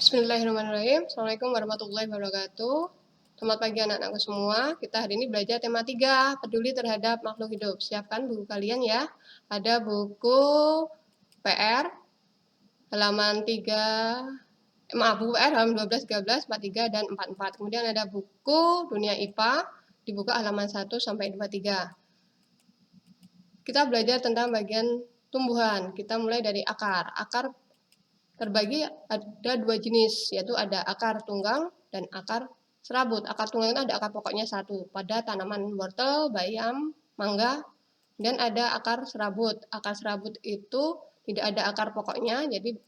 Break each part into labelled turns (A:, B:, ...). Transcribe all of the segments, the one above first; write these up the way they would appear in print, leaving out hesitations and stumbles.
A: Bismillahirrahmanirrahim. Assalamualaikum warahmatullahi wabarakatuh. Selamat pagi anak-anakku semua. Kita hari ini belajar tema 3, peduli terhadap makhluk hidup. Siapkan buku kalian ya. Ada buku PR halaman 3, buku PR halaman 12, 13, 43 dan 44. Kemudian ada buku dunia IPA dibuka halaman 1 sampai 23. Kita belajar tentang bagian tumbuhan. Kita mulai dari akar. Akar terbagi ada 2 jenis, yaitu ada akar tunggang dan akar serabut. Akar tunggang itu ada akar pokoknya 1 pada tanaman wortel, bayam, mangga, dan ada akar serabut. Akar serabut itu tidak ada akar pokoknya, jadi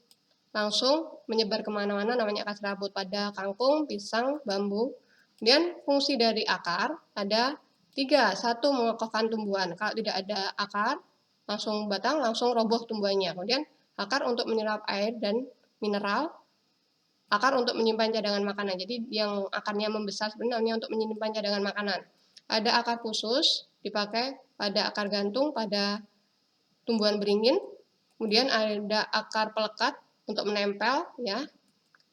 A: langsung menyebar kemana-mana, namanya akar serabut pada kangkung, pisang, bambu. Kemudian fungsi dari akar ada 3. 1, mengokohkan tumbuhan. Kalau tidak ada akar, langsung batang, langsung roboh tumbuhannya. Kemudian akar untuk menyerap air dan mineral, akar untuk menyimpan cadangan makanan. Jadi yang akarnya membesar sebenarnya untuk menyimpan cadangan makanan. Ada akar khusus dipakai pada akar gantung pada tumbuhan beringin. Kemudian ada akar pelekat untuk menempel ya.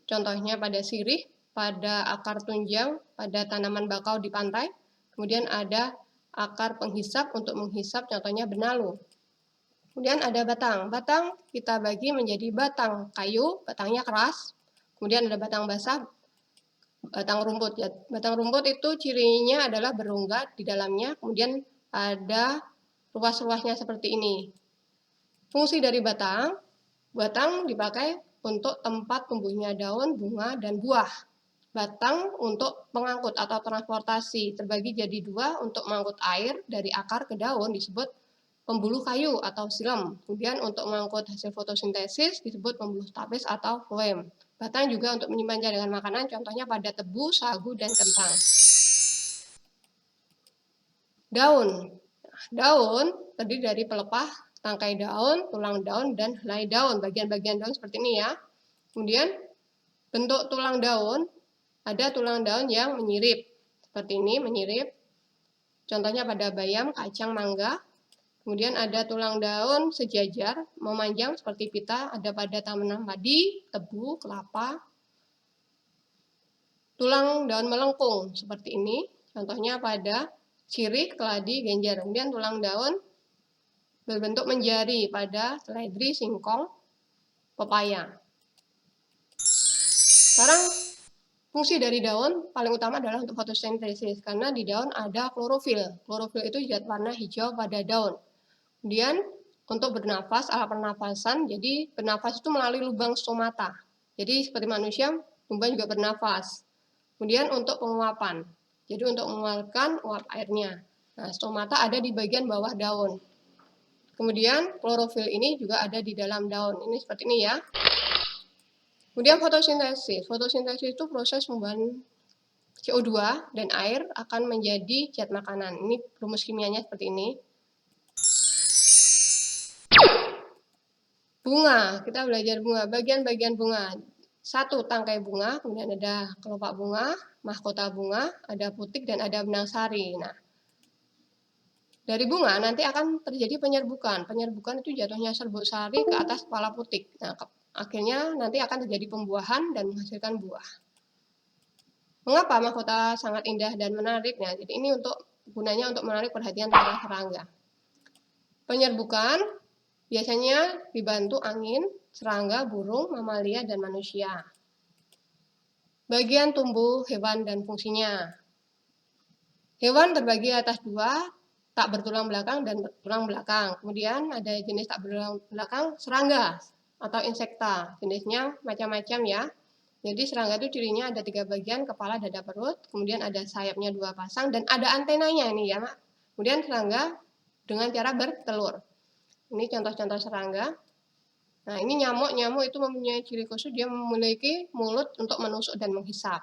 A: Contohnya pada sirih, pada akar tunjang, pada tanaman bakau di pantai. Kemudian ada akar penghisap untuk menghisap, contohnya benalu. Kemudian ada batang. Batang kita bagi menjadi batang kayu, batangnya keras. Kemudian ada batang basah, batang rumput. Batang rumput itu cirinya adalah berongga di dalamnya. Kemudian ada ruas-ruasnya seperti ini. Fungsi dari batang dipakai untuk tempat tumbuhnya daun, bunga, dan buah. Batang untuk pengangkut atau transportasi terbagi jadi 2 untuk mengangkut air dari akar ke daun disebut pembuluh kayu atau silem. Kemudian untuk mengangkut hasil fotosintesis disebut pembuluh tapis atau floem. Batang juga untuk menyimpan cadangan makanan, contohnya pada tebu, sagu, dan kentang. Daun. Daun terdiri dari pelepah, tangkai daun, tulang daun, dan helai daun. Bagian-bagian daun seperti ini ya. Kemudian bentuk tulang daun, ada tulang daun yang menyirip. Seperti ini, menyirip. Contohnya pada bayam, kacang, mangga. Kemudian ada tulang daun sejajar, memanjang seperti pita, ada pada tanaman padi, tebu, kelapa. Tulang daun melengkung seperti ini, contohnya pada sirih, keladi, genjer. Kemudian tulang daun berbentuk menjari pada seledri, singkong, pepaya. Sekarang fungsi dari daun paling utama adalah untuk fotosintesis, karena di daun ada klorofil. Klorofil itu zat warna hijau pada daun. Kemudian untuk bernafas, alat pernafasan, jadi bernafas itu melalui lubang stomata. Jadi seperti manusia, tumbuhan juga bernafas. Kemudian untuk penguapan, jadi untuk mengeluarkan uap airnya. Nah, stomata ada di bagian bawah daun. Kemudian klorofil ini juga ada di dalam daun. Ini seperti ini ya. Kemudian fotosintesis. Fotosintesis itu proses pembuahan CO2 dan air akan menjadi zat makanan. Ini rumus kimianya seperti ini. Bunga, kita belajar bunga, bagian-bagian bunga. 1, tangkai bunga, kemudian ada kelopak bunga, mahkota bunga, ada putik, dan ada benang sari. Nah, dari bunga nanti akan terjadi penyerbukan. Penyerbukan itu jatuhnya serbuk sari ke atas kepala putik. Nah, akhirnya nanti akan terjadi pembuahan dan menghasilkan buah. Mengapa mahkota sangat indah dan menarik? Nah, jadi ini gunanya untuk menarik perhatian para serangga. Penyerbukan biasanya dibantu angin, serangga, burung, mamalia, dan manusia. Bagian tumbuh hewan dan fungsinya. Hewan terbagi atas 2, tak bertulang belakang dan bertulang belakang. Kemudian ada jenis tak bertulang belakang, serangga atau insekta. Jenisnya macam-macam ya. Jadi serangga itu cirinya ada 3 bagian, kepala, dada, perut. Kemudian ada sayapnya 2 pasang dan ada antenanya ini ya. Kemudian serangga dengan cara bertelur. Ini contoh-contoh serangga. Nah, ini nyamuk. Nyamuk itu mempunyai ciri khusus, dia memiliki mulut untuk menusuk dan menghisap.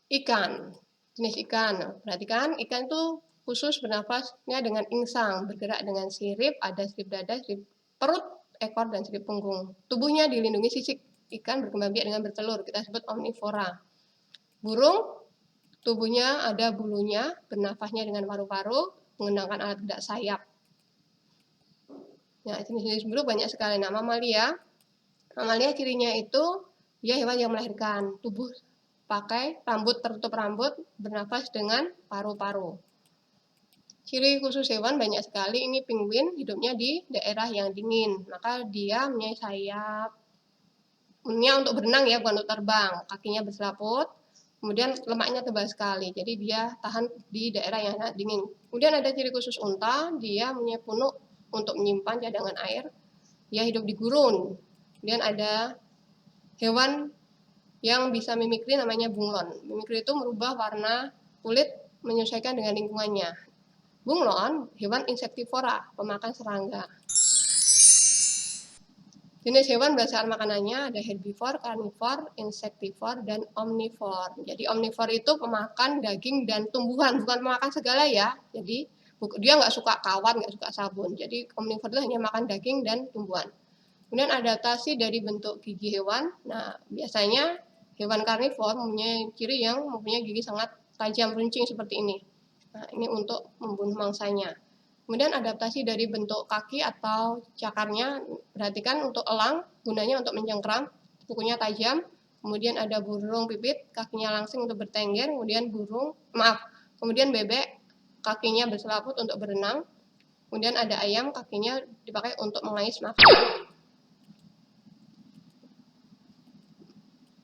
A: Ikan, jenis ikan. Perhatikan, ikan itu khusus bernafasnya dengan insang, bergerak dengan sirip, ada sirip dada, sirip perut, ekor, dan sirip punggung. Tubuhnya dilindungi sisik. Ikan berkembang biak dengan bertelur, kita sebut omnivora. Burung, tubuhnya ada bulunya, bernafasnya dengan paru-paru, menggunakan alat gerak sayap. Nah, jenis-jenis burung banyak sekali. Nah, mamalia, Mamalia cirinya itu dia hewan yang melahirkan, tubuh pakai rambut tertutup rambut, bernafas dengan paru-paru. Ciri khusus hewan banyak sekali. Ini penguin hidupnya di daerah yang dingin, maka dia punya sayap. Punya untuk berenang ya, bukan untuk terbang. Kakinya berselaput, kemudian lemaknya tebal sekali, jadi dia tahan di daerah yang sangat dingin. Kemudian ada ciri khusus unta, dia punya punuk untuk menyimpan cadangan air. Dia hidup di gurun. Kemudian ada hewan yang bisa mimikri namanya bunglon. Mimikri itu merubah warna kulit menyesuaikan dengan lingkungannya. Bunglon hewan insektivora, pemakan serangga. Jenis hewan berdasarkan makanannya ada herbivore, carnivore, insectivore, dan omnivore. Jadi omnivore itu pemakan daging dan tumbuhan, bukan pemakan segala ya. Jadi dia nggak suka kawan, nggak suka sabun. Jadi omnivore itu hanya makan daging dan tumbuhan. Kemudian adaptasi dari bentuk gigi hewan. Nah, biasanya hewan karnivor mempunyai ciri yang mempunyai gigi sangat tajam runcing seperti ini. Nah, ini untuk membunuh mangsanya. Kemudian adaptasi dari bentuk kaki atau cakarnya, perhatikan untuk elang, gunanya untuk mencengkram, kukunya tajam. Kemudian ada burung pipit, kakinya langsing untuk bertengger. Kemudian bebek, kakinya berselaput untuk berenang. Kemudian ada ayam, kakinya dipakai untuk mengais makanan.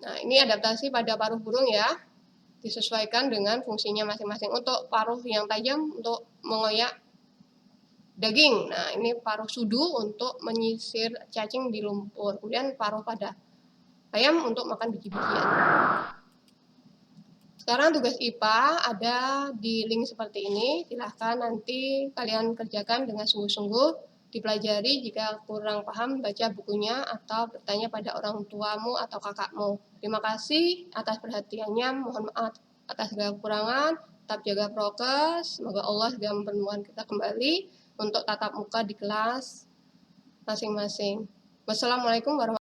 A: Nah, ini adaptasi pada paruh burung ya, disesuaikan dengan fungsinya masing-masing. Untuk paruh yang tajam untuk mengoyak daging. Nah, ini paruh sudu untuk menyisir cacing di lumpur. Kemudian paruh pada ayam untuk makan biji-bijian. Sekarang tugas IPA ada di link seperti ini. Silahkan nanti kalian kerjakan dengan sungguh-sungguh. Dipelajari, jika kurang paham baca bukunya atau bertanya pada orang tuamu atau kakakmu. Terima kasih atas perhatiannya. Mohon maaf atas segala kekurangan. Tetap jaga prokes. Semoga Allah segera mempertemukan kita kembali untuk tatap muka di kelas masing-masing. Wassalamualaikum warahmatullahi wabarakatuh.